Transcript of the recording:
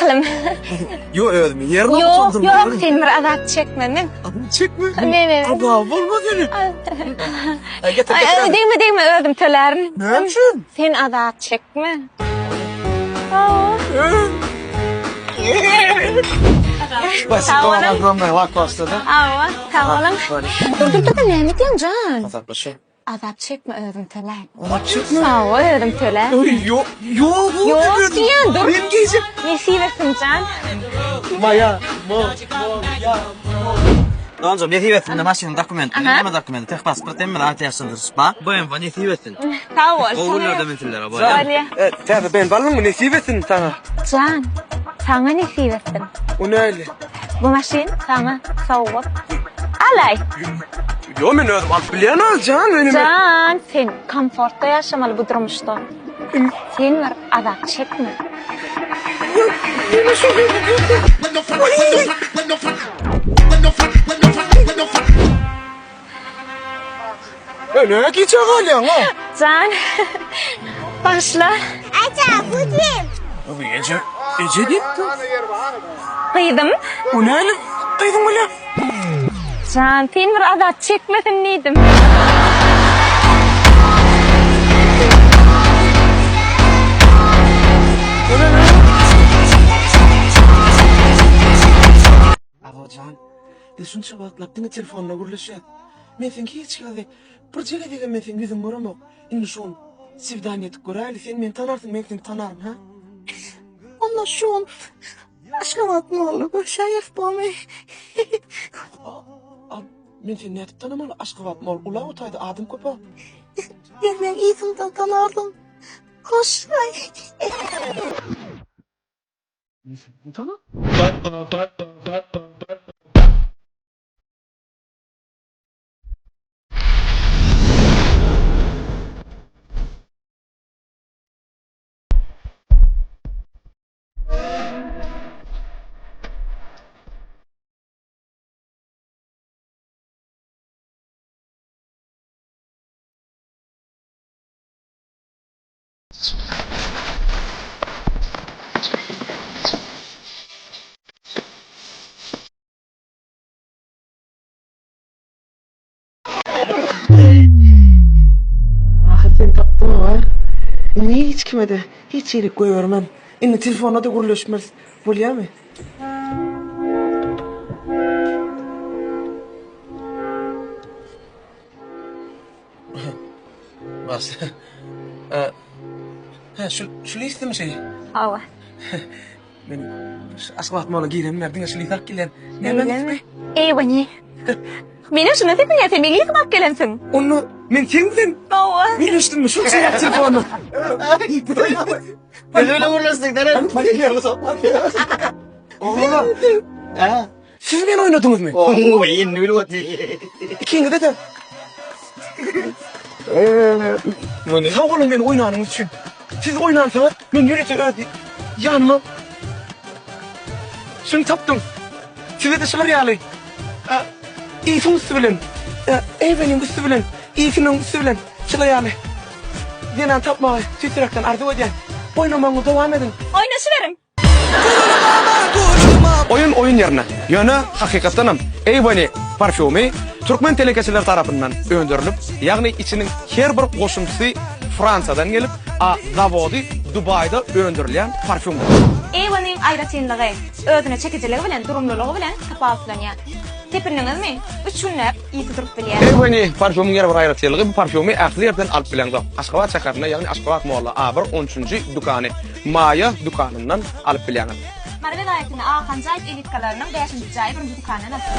Aklım. Yo özüm yerine Yok oturdum. yok sen bir azap çekme men. Adını çekme. Evet. Abla olmaz öyle. Getir getir. Değme öldüm tölerin. Ne yapıyorsun? Sen azap çekme. Aa. Basit olan adamla bak başladı. Aa, tamam. Dur ne mi diyorsun Can? Azaplaşıyor. Azap çekme öldüm töler. Azap çekme. Sağ ol öldüm töler. Yo bu Yok ne diyen dur. Ben giyeceğim. Nesibesin Can? Maya. Ya. Donzo, nesibesin maşinin dokumenti. Nima dokumenti? Tek pasport emmi ATS'dir. Ba. Bu em var nesibesin. Sağ ol. Oğullar dementirler abi. Öyle. Tabii ben balım mı nesibesin sana? Can, sana nesibesin. O ne öyle? Bu maşin sana soğuk. Alay. Yo men özüm alıp bilen Can benim. Can, sen komfortta yaşamalı bu durumda. Sen bir azap çekme. Ne ki çağalıyorsun ha? Can, başla. Abi Ece değil. Kıydım. O ne öyle? Duydun mu lan? Can, sen bir azap çekmedin neydim? Can, de şunça vakitlaptığın telefonla guruluşuyor. Men sen hiç geldi. Bir çeke degen men sen gözüm göremok. Indi şun sevdaniyet göreli sen men tanarsın men seni tanarım ha? Allah şun. Aşkamat mı olur? Bu şayef bu mu? Men seni ne etip tanamalı? Aşkıvat mol ula otaydı adım köpe. Ben iyisimden tanardım. Koş. Tamam. Sen taptın mı? Niye hiç kime de hiç iyilik koyuyorum. Indi telefonla da guruluşmaz. Bolya mı? Bas. Şunu istem şey. Ava. Ben aşkıvat mala giyelim. Nereden şunu tak gelen? Ne ben? Bani. Benim şunu dedin ya, sen bilgi bak gelensin. Onu men kimsin? Ava. Ben üstüm şu şey yap telefonu. Öyle vurursun denen. Oğlum. Ha. Siz beni oynadınız mı? Oo, iyi nül o İkinci de. Sağ olun beni oynadığınız için. Siz oynarsanız ben yürütü yanmam. Şunu taptım. Size de şöyle yani. İyisinin üstü bilen. Evrenin üstü bilen. İyisinin üstü bilen. Şöyle yani. Denen tapmayı titrekten arzu eden. Oynamanı devam edin. Oynaşıverim. Oyun yerine. Yani hakikaten Eyvani parfümü Türkmen telekeçiler tarafından öndürülüp, yani içinin her bir koşumsusu Fransa'dan gelip, zavodi Dubai'da öndürülen parfümdür. Eyvanın ayrıtınlığı, özüne çekiciliği bilen, durumluluğu bilen kapatlanıyor. Tepiriniz mi? Üçünler iyi tutup biliyor. Eyvani parfümün yer bir ayrıtılığı, bu parfümü aklı yerden alıp bilen de. Aşkavat çakarına, yani Aşkavat Moğla A1 13. dükkanı, Maya dükkanından alıp bilen. Marve dayetini Ağakan Cahit elitkalarının 5. cahit bir dükkanına nasıl?